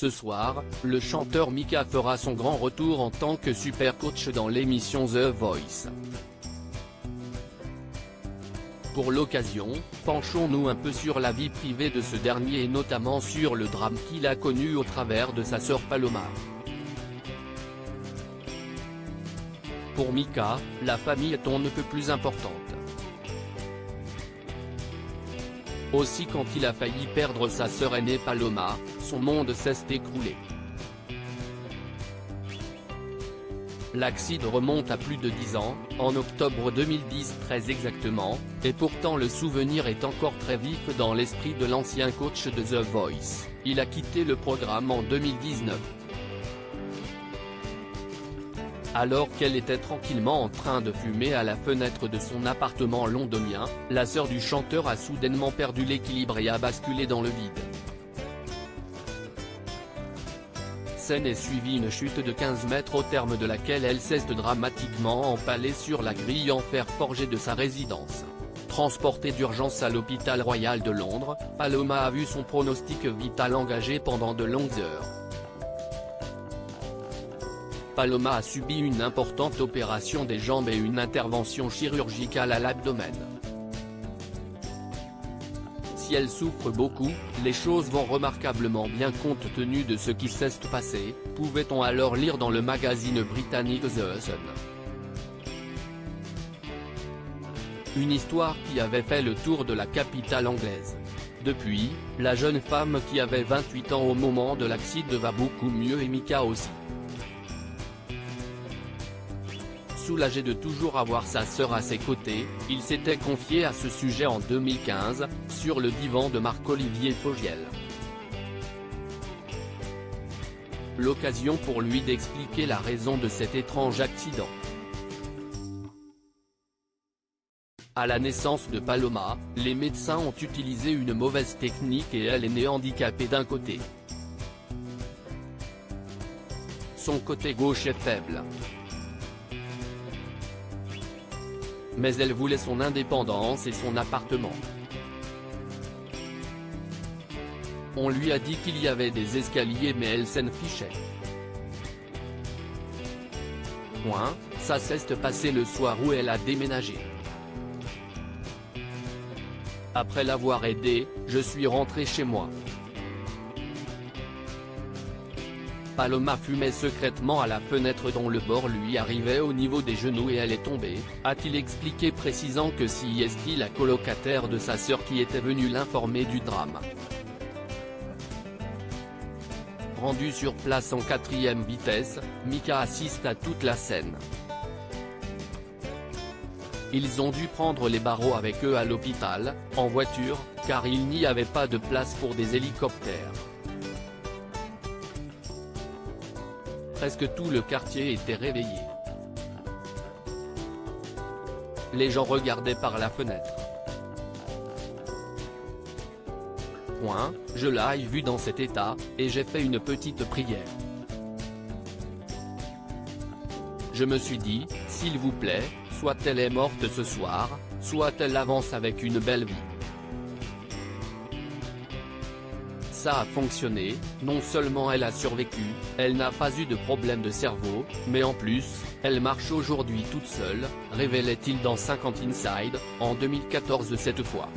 Ce soir, le chanteur Mika fera son grand retour en tant que super coach dans l'émission The Voice. Pour l'occasion, penchons-nous un peu sur la vie privée de ce dernier et notamment sur le drame qu'il a connu au travers de sa sœur Paloma. Pour Mika, la famille est on ne peut plus importante. Aussi quand il a failli perdre sa sœur aînée Paloma, son monde s'est écroulé. L'accident remonte à plus de 10 ans, en octobre 2010 très exactement, et pourtant le souvenir est encore très vif dans l'esprit de l'ancien coach de The Voice. Il a quitté le programme en 2019. Alors qu'elle était tranquillement en train de fumer à la fenêtre de son appartement londonien, la sœur du chanteur a soudainement perdu l'équilibre et a basculé dans le vide. Scène est suivie une chute de 15 mètres au terme de laquelle elle s'est dramatiquement empalée sur la grille en fer forgé de sa résidence. Transportée d'urgence à l'hôpital royal de Londres, Paloma a vu son pronostic vital engagé pendant de longues heures. Paloma a subi une importante opération des jambes et une intervention chirurgicale à l'abdomen. Si elle souffre beaucoup, les choses vont remarquablement bien compte tenu de ce qui s'est passé, pouvait-on alors lire dans le magazine britannique The Sun. Une histoire qui avait fait le tour de la capitale anglaise. Depuis, la jeune femme qui avait 28 ans au moment de l'accident va beaucoup mieux et Mika aussi. Soulagé de toujours avoir sa sœur à ses côtés, il s'était confié à ce sujet en 2015, sur le divan de Marc-Olivier Fogiel. L'occasion pour lui d'expliquer la raison de cet étrange accident. À la naissance de Paloma, les médecins ont utilisé une mauvaise technique et elle est née handicapée d'un côté. Son côté gauche est faible. Mais elle voulait son indépendance et son appartement. On lui a dit qu'il y avait des escaliers mais elle s'en fichait. Ça s'est passé le soir où elle a déménagé. Après l'avoir aidée, je suis rentré chez moi. Paloma fumait secrètement à la fenêtre dont le bord lui arrivait au niveau des genoux et elle est tombée, a-t-il expliqué précisant que c'est la colocataire de sa sœur qui était venue l'informer du drame. Rendu sur place en 4e vitesse, Mika assiste à toute la scène. Ils ont dû prendre les barreaux avec eux à l'hôpital, en voiture, car il n'y avait pas de place pour des hélicoptères. Presque tout le quartier était réveillé. Les gens regardaient par la fenêtre. Je l'ai vue dans cet état, et j'ai fait une petite prière. Je me suis dit, s'il vous plaît, soit elle est morte ce soir, soit elle avance avec une belle vie. Ça a fonctionné, non seulement elle a survécu, elle n'a pas eu de problème de cerveau, mais en plus, elle marche aujourd'hui toute seule, révélait-il dans 50 Inside, en 2014 cette fois.